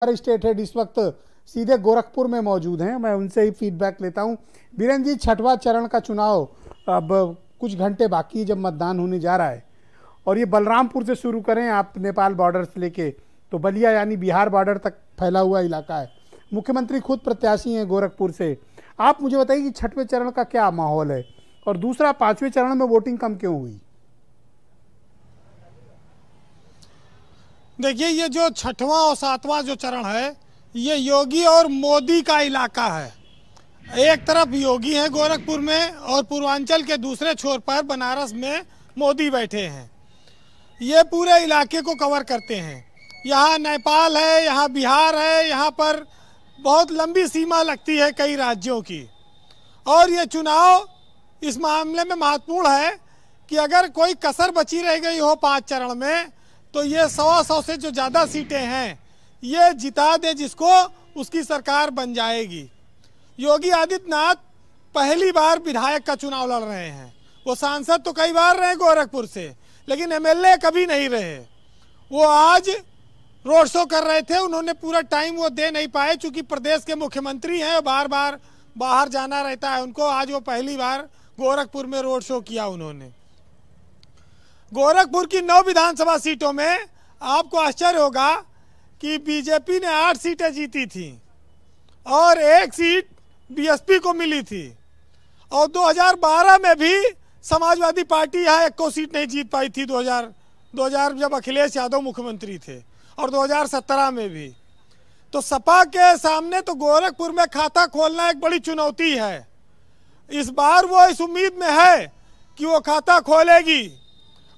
हमारे state head इस वक्त सीधे गोरखपुर में मौजूद हैं, मैं उनसे ही फीडबैक लेता हूं। बीरेन्द्र जी, छठवां चरण का चुनाव अब कुछ घंटे बाकी जब मतदान होने जा रहा है, और ये बलरामपुर से शुरू करें आप नेपाल बॉर्डर से लेके तो बलिया यानी बिहार बॉर्डर तक फैला हुआ इलाका है। मुख्यमंत्री खुद प्रत्याशी हैं गोरखपुर से। आप मुझे बताइए कि छठवें चरण का क्या माहौल है, और दूसरा पांचवें चरण में वोटिंग कम क्यों हुई? देखिए, ये जो छठवां और सातवां जो चरण है, ये योगी और मोदी का इलाका है। एक तरफ योगी है गोरखपुर में, और पूर्वांचल के दूसरे छोर पर बनारस में मोदी बैठे हैं। ये पूरे इलाके को कवर करते हैं। यहाँ नेपाल है, यहाँ बिहार है, यहाँ पर बहुत लंबी सीमा लगती है कई राज्यों की। और ये चुनाव इस मामले में महत्वपूर्ण है कि अगर कोई कसर बची रह गई हो 5 चरण में, तो ये 100 से जो ज़्यादा सीटें हैं ये जिता दे जिसको, उसकी सरकार बन जाएगी। योगी आदित्यनाथ पहली बार विधायक का चुनाव लड़ रहे हैं। वो सांसद तो कई बार रहे गोरखपुर से, लेकिन एमएलए कभी नहीं रहे। वो आज रोड शो कर रहे थे, उन्होंने पूरा टाइम वो दे नहीं पाए, चूँकि प्रदेश के मुख्यमंत्री हैं, बार बार बाहर जाना रहता है उनको। आज वो पहली बार गोरखपुर में रोड शो किया उन्होंने। गोरखपुर की 9 विधानसभा सीटों में आपको आश्चर्य होगा कि बीजेपी ने 8 सीटें जीती थी और 1 सीट बीएसपी को मिली थी। और 2012 में भी समाजवादी पार्टी यहाँ 1 सीट नहीं जीत पाई थी, 2000 जब अखिलेश यादव मुख्यमंत्री थे, और 2017 में भी। तो सपा के सामने तो गोरखपुर में खाता खोलना एक बड़ी चुनौती है। इस बार वो इस उम्मीद में है कि वो खाता खोलेगी,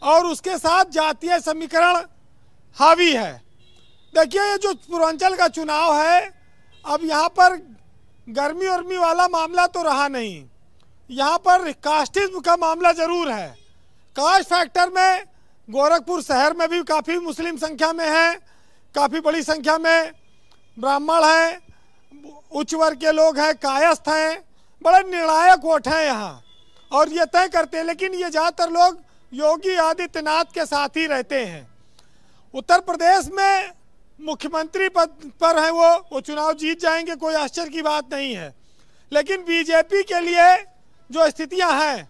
और उसके साथ जातीय समीकरण हावी है। देखिए, ये जो पूर्वांचल का चुनाव है, अब यहाँ पर गर्मी उर्मी वाला मामला तो रहा नहीं। यहाँ पर कास्टिज्म का मामला जरूर है। कास्ट फैक्टर में गोरखपुर शहर में भी काफ़ी मुस्लिम संख्या में है, काफ़ी बड़ी संख्या में ब्राह्मण हैं, उच्च वर्ग के लोग हैं, कायस्थ हैं, बड़े निर्णायक वोट हैं यहाँ, और ये तय करते हैं। लेकिन ये ज़्यादातर लोग योगी आदित्यनाथ के साथ ही रहते हैं। उत्तर प्रदेश में मुख्यमंत्री पद पर हैं वो चुनाव जीत जाएंगे, कोई आश्चर्य की बात नहीं है। लेकिन बीजेपी के लिए जो स्थितियां हैं,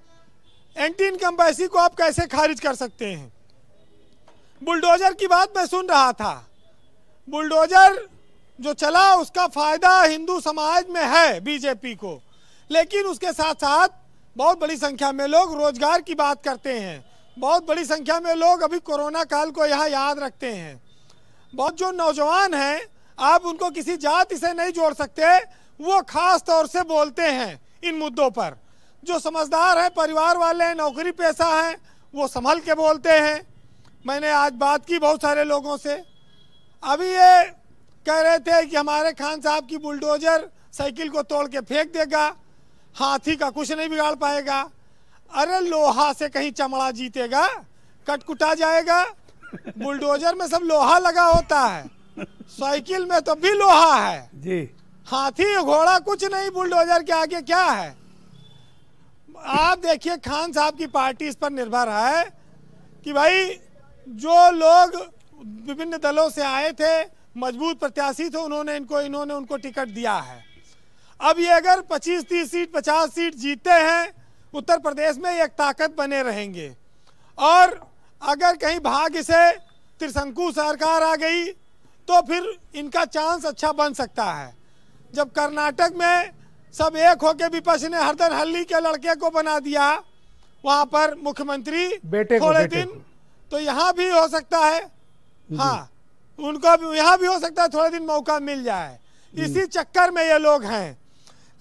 एंटी इनकम्बेंसी को आप कैसे खारिज कर सकते हैं? बुलडोजर की बात मैं सुन रहा था। बुलडोजर जो चला उसका फायदा हिंदू समाज में है बीजेपी को, लेकिन उसके साथ साथ बहुत बड़ी संख्या में लोग रोजगार की बात करते हैं। बहुत बड़ी संख्या में लोग अभी कोरोना काल को यहाँ याद रखते हैं। बहुत जो नौजवान हैं, आप उनको किसी जाति से नहीं जोड़ सकते, वो खास तौर से बोलते हैं इन मुद्दों पर। जो समझदार हैं, परिवार वाले हैं, नौकरी पेशा हैं, वो संभल के बोलते हैं। मैंने आज बात की बहुत सारे लोगों से। अभी ये कह रहे थे कि हमारे खान साहब की बुलडोजर साइकिल को तोड़ के फेंक देगा, हाथी का कुछ नहीं बिगाड़ पाएगा। अरे लोहा से कहीं चमड़ा जीतेगा? कटकुटा जाएगा। बुलडोजर में सब लोहा लगा होता है, साइकिल में तो भी लोहा है जी। हाथी घोड़ा कुछ नहीं, बुलडोजर के आगे क्या है? आप देखिए, खान साहब की पार्टी इस पर निर्भर है कि भाई जो लोग विभिन्न दलों से आए थे, मजबूत प्रत्याशी थे, इन्होंने उनको टिकट दिया है। अब ये अगर 25-30 सीट 50 सीट जीतते हैं उत्तर प्रदेश में, एक ताकत बने रहेंगे। और अगर कहीं भाग्य से त्रिशंकु सरकार आ गई तो फिर इनका चांस अच्छा बन सकता है। जब कर्नाटक में सब एक होके विपक्ष ने हरदर हल्ली के लड़के को बना दिया वहां पर मुख्यमंत्री थोड़े दिन, तो यहाँ भी हो सकता है, हाँ उनको भी यहाँ भी हो सकता है थोड़े दिन मौका मिल जाए। इसी चक्कर में ये लोग हैं।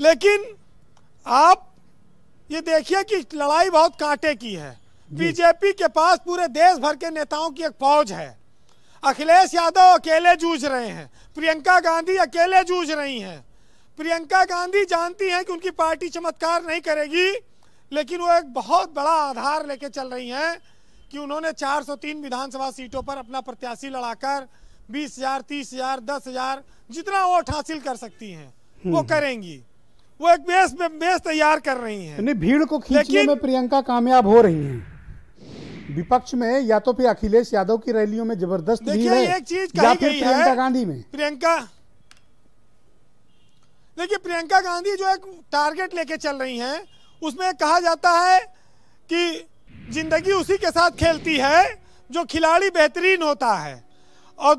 लेकिन आप ये देखिए कि लड़ाई बहुत कांटे की है। बीजेपी के पास पूरे देश भर के नेताओं की एक फौज है। अखिलेश यादव अकेले जूझ रहे हैं, प्रियंका गांधी अकेले जूझ रही हैं। प्रियंका गांधी जानती हैं कि उनकी पार्टी चमत्कार नहीं करेगी, लेकिन वो एक बहुत बड़ा आधार लेके चल रही हैं कि उन्होंने 403 विधानसभा सीटों पर अपना प्रत्याशी लड़ाकर 20,000, 30,000, 10,000 जितना वोट हासिल कर सकती हैं वो करेंगी। वो एक बेस तैयार कर रही हैं। भीड़ को खींचने में प्रियंका कामयाब हो रही हैं। विपक्ष में या तो फिर अखिलेश यादव की रैलियों में जबरदस्त भीड़ देखिए है, एक चीज या कही फिर गई प्रियंका है, गांधी में। देखिए प्रियंका गांधी जो एक टारगेट लेके चल रही हैं, उसमें कहा जाता है कि जिंदगी उसी के साथ खेलती है जो खिलाड़ी बेहतरीन होता है, और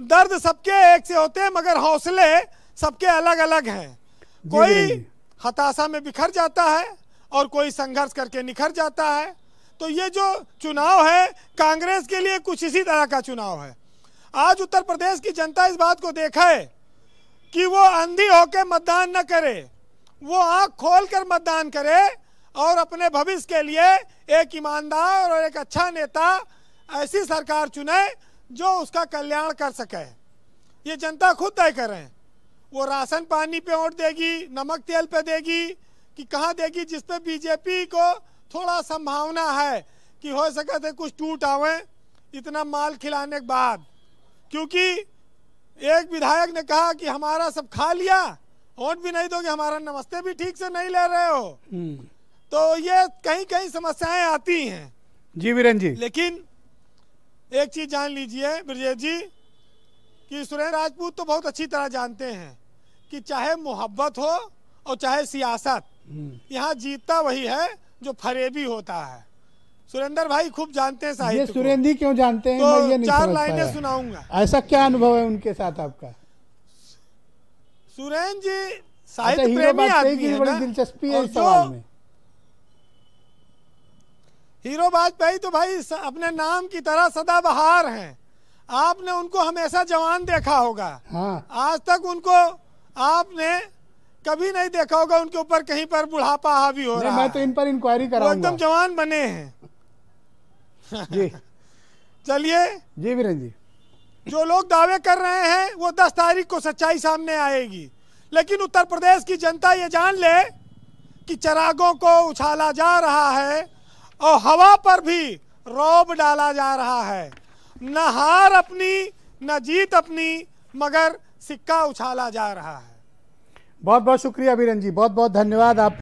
दर्द सबके एक से होते हैं मगर हौसले सबके अलग अलग हैं। कोई हताशा में बिखर जाता है और कोई संघर्ष करके निखर जाता है। तो ये जो चुनाव है कांग्रेस के लिए कुछ इसी तरह का चुनाव है। आज उत्तर प्रदेश की जनता इस बात को देखे कि वो अंधी होकर मतदान न करे, वो आंख खोलकर मतदान करे और अपने भविष्य के लिए एक ईमानदार और एक अच्छा नेता, ऐसी सरकार चुने जो उसका कल्याण कर सके। ये जनता खुद तय करें, वो राशन पानी पे वोट देगी, नमक तेल पे देगी कि कहाँ देगी, जिस पे बीजेपी को थोड़ा संभावना है कि हो सके तो कुछ टूट आवे इतना माल खिलाने के बाद। क्योंकि एक विधायक ने कहा कि हमारा सब खा लिया, वोट भी नहीं दोगे, हमारा नमस्ते भी ठीक से नहीं ले रहे हो। तो ये कहीं कहीं समस्याएं आती हैं। जी वीरेंद्र जी, लेकिन एक चीज जान लीजिए ब्रजेश जी कि सुरेंद्र राजपूत तो बहुत अच्छी तरह जानते हैं कि चाहे मोहब्बत हो और चाहे सियासत, यहाँ जीतता वही है जो फरेबी होता है। सुरेंद्र भाई खूब जानते हैं साहित्य ये सुरेंद्र क्यों जानते हैं, तो मैं ये नहीं चार समझ लाइनें पाया। सुनाऊंगा। ऐसा क्या अनुभव है उनके साथ आपका? सुरेंद्र जी अच्छा, साहित्य हीरो प्रेमी वाजपेयी आदमी की है बड़ी ना, दिलचस्पी है और इस सवाल में। हीरो वाजपेयी तो भाई अपने नाम की तरह सदाबहार हैं। आपने उनको हमेशा जवान देखा होगा। हाँ, आज तक उनको आपने कभी नहीं देखा होगा उनके ऊपर कहीं पर बुढ़ापा हावी हो रहा मैं तो है। इन पर इंक्वायरी वो कराऊंगा। एकदम जवान बने हैं। जी चलिए, जी वीरेंद्र जी, जो लोग दावे कर रहे हैं वो 10 तारीख को सच्चाई सामने आएगी। लेकिन उत्तर प्रदेश की जनता ये जान ले कि चिरागों को उछाला जा रहा है और हवा पर भी रौब डाला जा रहा है। न हार अपनी न जीत अपनी, मगर सिक्का उछाला जा रहा है। बहुत बहुत शुक्रिया वीरेंद्र जी, बहुत बहुत धन्यवाद आप